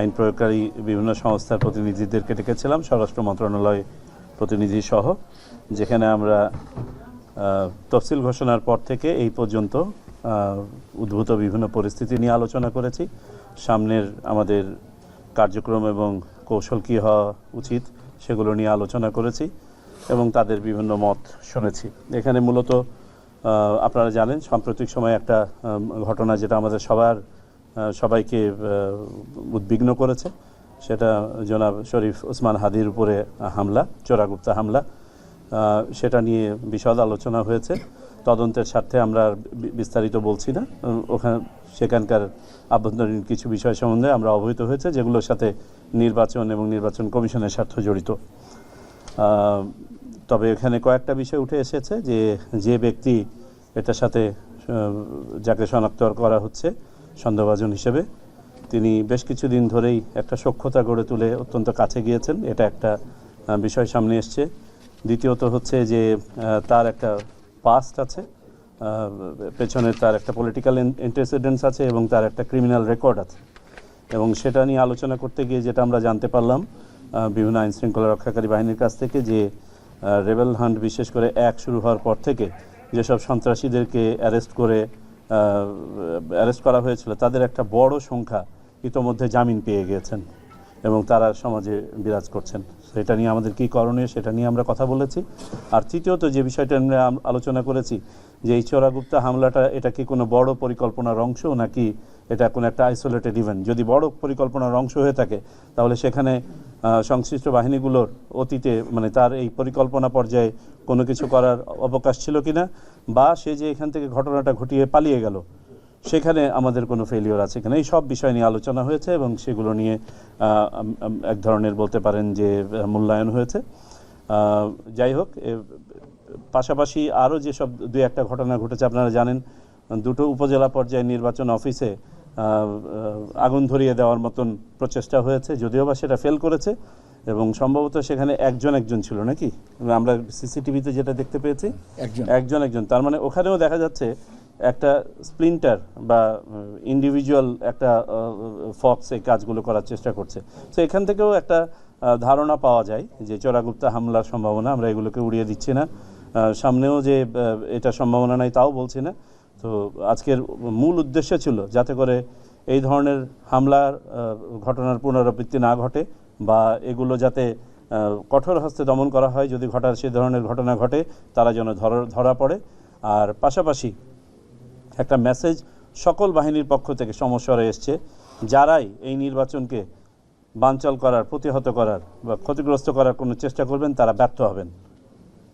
আইন প্রয়োগকারী বিভিন্ন সংস্থার প্রতিনিধিদেরকে ডেকেছিলাম, স্বরাষ্ট্র মন্ত্রণালয় প্রতিনিধি সহ, যেখানে আমরা তফসিল ঘোষণার পর থেকে এই পর্যন্ত উদ্ভূত বিভিন্ন পরিস্থিতি নিয়ে আলোচনা করেছি। সামনের আমাদের কার্যক্রম এবং কৌশল কী হওয়া উচিত সেগুলো নিয়ে আলোচনা করেছি এবং তাদের বিভিন্ন মত শুনেছি। এখানে মূলত আপনারা জানেন সাম্প্রতিক সময়ে একটা ঘটনা যেটা আমাদের সবাইকে উদ্বিগ্ন করেছে, সেটা জনাব শরীফ ওসমান হাদির উপরে হামলা, চোরাগুপ্তা হামলা। সেটা নিয়ে বিশদ আলোচনা হয়েছে। তদন্তের স্বার্থে আমরা বিস্তারিত বলছি না। সেখানকার আভ্যন্তরীণ কিছু বিষয় সম্বন্ধে আমরা অবহিত হয়েছে, যেগুলোর সাথে নির্বাচন এবং নির্বাচন কমিশনের স্বার্থ জড়িত। তবে এখানে কয়েকটা বিষয় উঠে এসেছে যে ব্যক্তি এটার সাথে যাকে শনাক্ত করা হচ্ছে সন্দেহভাজন হিসেবে, তিনি বেশ কিছুদিন ধরেই একটা সখ্যতা গড়ে তুলে অত্যন্ত কাছে গিয়েছেন, এটা একটা বিষয় সামনে এসছে। দ্বিতীয়ত হচ্ছে যে তার একটা পাস্ট আছে, পেছনে তার একটা পলিটিক্যাল অ্যান্টেসিডেন্টস আছে এবং তার একটা ক্রিমিনাল রেকর্ড আছে। এবং সেটা নিয়ে আলোচনা করতে গিয়ে যেটা আমরা জানতে পারলাম বিভিন্ন আইন শৃঙ্খলা রক্ষাকারী বাহিনীর কাছ থেকে, যে রেবেল হান্ট বিশেষ করে শুরু হওয়ার পর থেকে যেসব সন্ত্রাসীদেরকে অ্যারেস্ট করা হয়েছিল, তাদের একটা বড় সংখ্যা ইতোমধ্যে জামিন পেয়ে গিয়েছেন এবং তারা সমাজে বিরাজ করছেন। সেটা নিয়ে আমাদের কী করণীয় সেটা নিয়ে আমরা কথা বলেছি। আর তৃতীয়ত যে বিষয়টা আমরা আলোচনা করেছি, যে এই চোরাগুপ্তা হামলাটা এটা কি কোনো বড় পরিকল্পনার অংশ নাকি এটা কোনো একটা আইসোলেটেড ইভেন্ট। যদি বড় পরিকল্পনার অংশ হয়ে থাকে তাহলে সেখানে সংশ্লিষ্ট বাহিনীগুলোর অতীতে মানে তার এই পরিকল্পনা পর্যায়ে কোনো কিছু করার অবকাশ ছিল কিনা, বা সে যে এখান থেকে ঘটনাটা ঘটিয়ে পালিয়ে গেল সেখানে আমাদের কোনো ফেলিওর আছে কিনা, এই সব বিষয় নিয়ে আলোচনা হয়েছে এবং সেগুলো নিয়ে এক ধরনের বলতে পারেন যে মূল্যায়ন হয়েছে। যাই হোক, পাশাপাশি আরও যেসব দুই একটা ঘটনা ঘটেছে, আপনারা জানেন দুটো উপজেলা পর্যায়ে নির্বাচন অফিসে আগুন ধরিয়ে দেওয়ার মতন প্রচেষ্টা হয়েছে, যদিও বা সেটা ফেল করেছে এবং সম্ভবত সেখানে একজন ছিল নাকি, আমরা সিসিটিভিতে যেটা দেখতে পেয়েছি একজন। তার মানে ওখানেও দেখা যাচ্ছে একটা স্প্লিন্টার বা ইন্ডিভিজুয়াল একটা ফক্স এই কাজগুলো করার চেষ্টা করছে। তো এখান থেকেও একটা ধারণা পাওয়া যায় যে চোরাগুপ্তা হামলার সম্ভাবনা, আমরা এগুলোকে উড়িয়ে দিচ্ছি না, সামনেও যে এটা সম্ভাবনা নাই তাও বলছি না। তো আজকের মূল উদ্দেশ্য ছিল যাতে করে এই ধরনের হামলার ঘটনার পুনরাবৃত্তি না ঘটে বা এগুলো যাতে কঠোর হস্তে দমন করা হয়, যদি সে ধরনের ঘটনা ঘটে তারা যেন ধরা পড়ে। আর পাশাপাশি একটা মেসেজ সকল বাহিনীর পক্ষ থেকে সমস্বরে এসছে, যারাই এই নির্বাচনকে বানচাল করার, প্রতিহত করার বা ক্ষতিগ্রস্ত করার কোনো চেষ্টা করবেন তারা ব্যর্থ হবেন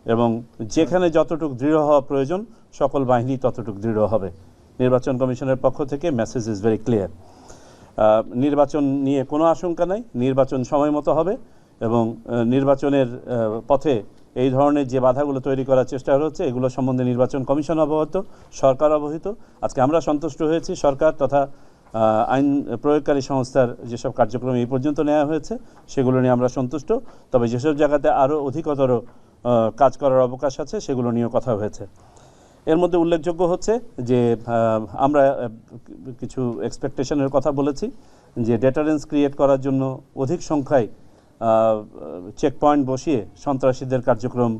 এবং যেখানে যতটুকু দৃঢ় হওয়া প্রয়োজন সকল বাহিনী ততটুকু দৃঢ় হবে। নির্বাচন কমিশনের পক্ষ থেকে মেসেজ ইজ ভেরি ক্লিয়ার। নির্বাচন নিয়ে কোনো আশঙ্কা নাই, নির্বাচন সময় মতো হবে এবং নির্বাচনের পথে এই ধরনের যে বাধাগুলো তৈরি করার চেষ্টা হচ্ছে এগুলো সম্বন্ধে নির্বাচন কমিশন অবগত, সরকার অবহিত। আজকে আমরা সন্তুষ্ট হয়েছি সরকার তথা আইন প্রয়োগকারী সংস্থার যেসব কার্যক্রম এই পর্যন্ত নেওয়া হয়েছে সেগুলো নিয়ে আমরা সন্তুষ্ট। তবে যেসব জায়গাতে আরও অধিকতর কাজ করার অবকাশ আছে সেগুলো নিয়েও কথা হয়েছে। এর মধ্যে উল্লেখযোগ্য হচ্ছে যে আমরা কিছু এক্সপেকটেশনের কথা বলেছি, যে ডেটারেন্স ক্রিয়েট করার জন্য অধিক সংখ্যায় চেকপয়েন্ট বসিয়ে সন্ত্রাসীদের কার্যক্রম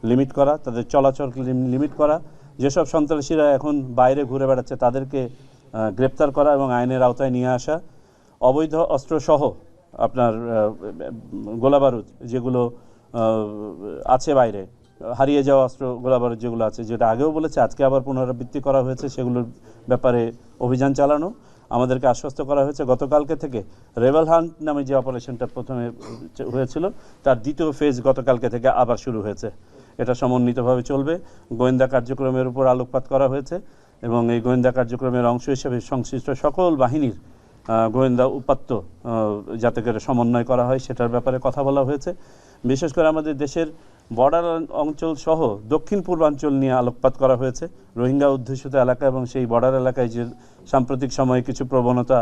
লিমিট করা, তাদের চলাচল লিমিট করা, যেসব সন্ত্রাসীরা এখন বাইরে ঘুরে বেড়াচ্ছে তাদেরকে গ্রেপ্তার করা এবং আইনের আওতায় নিয়ে আসা, অবৈধ অস্ত্রসহ আপনার গোলাবারুদ যেগুলো আছে বাইরে, হারিয়ে যাওয়া অস্ত্র গোলাবারুদ যেগুলো আছে, যেটা আগেও বলেছে আজকে আবার পুনরাবৃত্তি করা হয়েছে, সেগুলোর ব্যাপারে অভিযান চালানো। আমাদেরকে আশ্বস্ত করা হয়েছে গতকালকে থেকে রেবেল হান্ট নামে যে অপারেশনটা প্রথমে হয়েছিল তার দ্বিতীয় ফেজ গতকালকে থেকে আবার শুরু হয়েছে। এটা সমন্বিতভাবে চলবে। গোয়েন্দা কার্যক্রমের উপর আলোকপাত করা হয়েছে এবং এই গোয়েন্দা কার্যক্রমের অংশ হিসেবে সংশ্লিষ্ট সকল বাহিনীর গোয়েন্দা উপাত্ত যাতে করে সমন্বয় করা হয় সেটার ব্যাপারে কথা বলা হয়েছে। বিশেষ করে আমাদের দেশের বর্ডার অঞ্চল সহ দক্ষিণ পূর্বাঞ্চল নিয়ে আলোকপাত করা হয়েছে। রোহিঙ্গা অধ্যুষিত এলাকা এবং সেই বর্ডার এলাকায় যে সাম্প্রতিক সময়ে কিছু প্রবণতা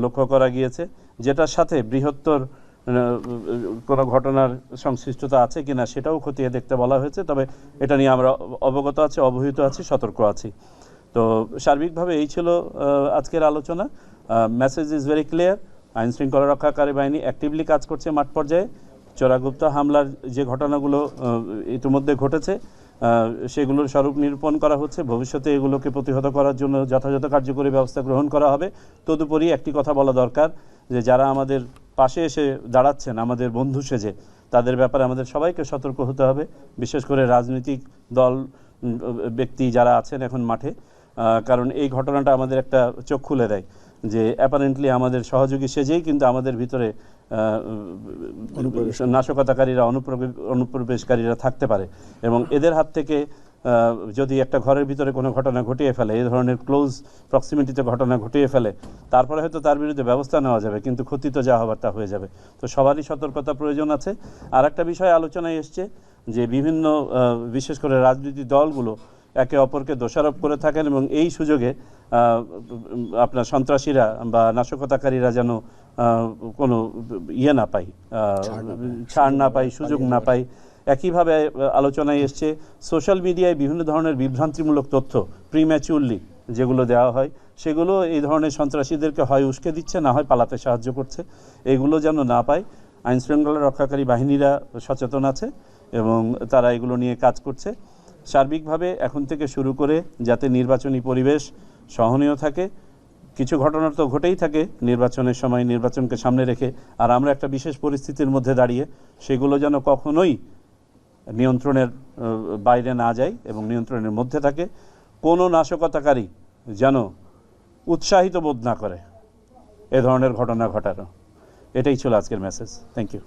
লক্ষ্য করা গিয়েছে, যেটার সাথে বৃহত্তর কোনো ঘটনার সংশ্লিষ্টতা আছে কিনা সেটাও খতিয়ে দেখতে বলা হয়েছে। তবে এটা নিয়ে আমরা অবগত আছি, অবহিত আছি, সতর্ক আছি। তো সার্বিকভাবে এই ছিল আজকের আলোচনা। Message is very clear. আইন শৃঙ্খলা রক্ষাকারী বাহিনী অ্যাক্টিভলি কাজ করছে মাঠ পর্যায়ে। চোরাগুপ্ত হামলার যে ঘটনাগুলো ইতিমধ্যে ঘটেছে সেগুলোর স্বরূপ নিরূপণ করা হচ্ছে। ভবিষ্যতে এগুলোকে প্রতিহত করার জন্য যথাযথ কার্যকরী ব্যবস্থা গ্রহণ করা হবে। তদুপরি একটি কথা বলা দরকার যে যারা আমাদের পাশে এসে দাঁড়াচ্ছেন আমাদের বন্ধু সেজে, তাদের ব্যাপারে আমাদের সবাইকে সতর্ক হতে হবে, বিশেষ করে রাজনৈতিক দল ব্যক্তি যারা আছেন এখন মাঠে। কারণ এই ঘটনাটা আমাদের একটা চোখ খুলে দেয় যে অ্যাপারেন্টলি আমাদের সহযোগী সেজেই কিন্তু আমাদের ভিতরে নাশকতাকারীরা অনুপ্রবেশকারীরা থাকতে পারে, এবং এদের হাত থেকে যদি একটা ঘরের ভিতরে কোনো ঘটনা ঘটিয়ে ফেলে, এই ধরনের ক্লোজ প্রক্সিমিটিতে ঘটনা ঘটিয়ে ফেলে, তারপরে হয়তো তার বিরুদ্ধে ব্যবস্থা নেওয়া যাবে, কিন্তু ক্ষতি তো যা হবার তা হয়ে যাবে। তো সবারই সতর্কতা প্রয়োজন আছে। আর একটা বিষয় আলোচনায় এসছে যে বিভিন্ন বিশেষ করে রাজনৈতিক দলগুলো একে অপরকে দোষারোপ করে থাকেন এবং এই সুযোগে আপনার সন্ত্রাসীরা বা নাশকতাকারীরা যেন কোনো না পায়, ছাড় না পায়, সুযোগ না পায়। একইভাবে আলোচনায় এসছে সোশ্যাল মিডিয়ায় বিভিন্ন ধরনের বিভ্রান্তিমূলক তথ্য প্রিম্যাচুরলি যেগুলো দেওয়া হয়, সেগুলো এই ধরনের সন্ত্রাসীদেরকে হয় উস্কে দিচ্ছে, না হয় পালাতে সাহায্য করছে। এগুলো যেন না পায়। আইন শৃঙ্খলা রক্ষাকারী বাহিনীরা সচেতন আছে এবং তারা এগুলো নিয়ে কাজ করছে। সার্বিকভাবে এখন থেকে শুরু করে যাতে নির্বাচনী পরিবেশ সহনীয় থাকে। কিছু ঘটনা তো ঘটেই থাকে নির্বাচনের সময়, নির্বাচনকে সামনে রেখে, আর আমরা একটা বিশেষ পরিস্থিতির মধ্যে দাঁড়িয়ে সেগুলো যেন কখনোই নিয়ন্ত্রণের বাইরে না যায় এবং নিয়ন্ত্রণের মধ্যে থাকে। কোনো নাশকতাকারী যেন উৎসাহিত বোধ না করে এ ধরনের ঘটনা ঘটানো। এটাই ছিল আজকের মেসেজ। Thank you.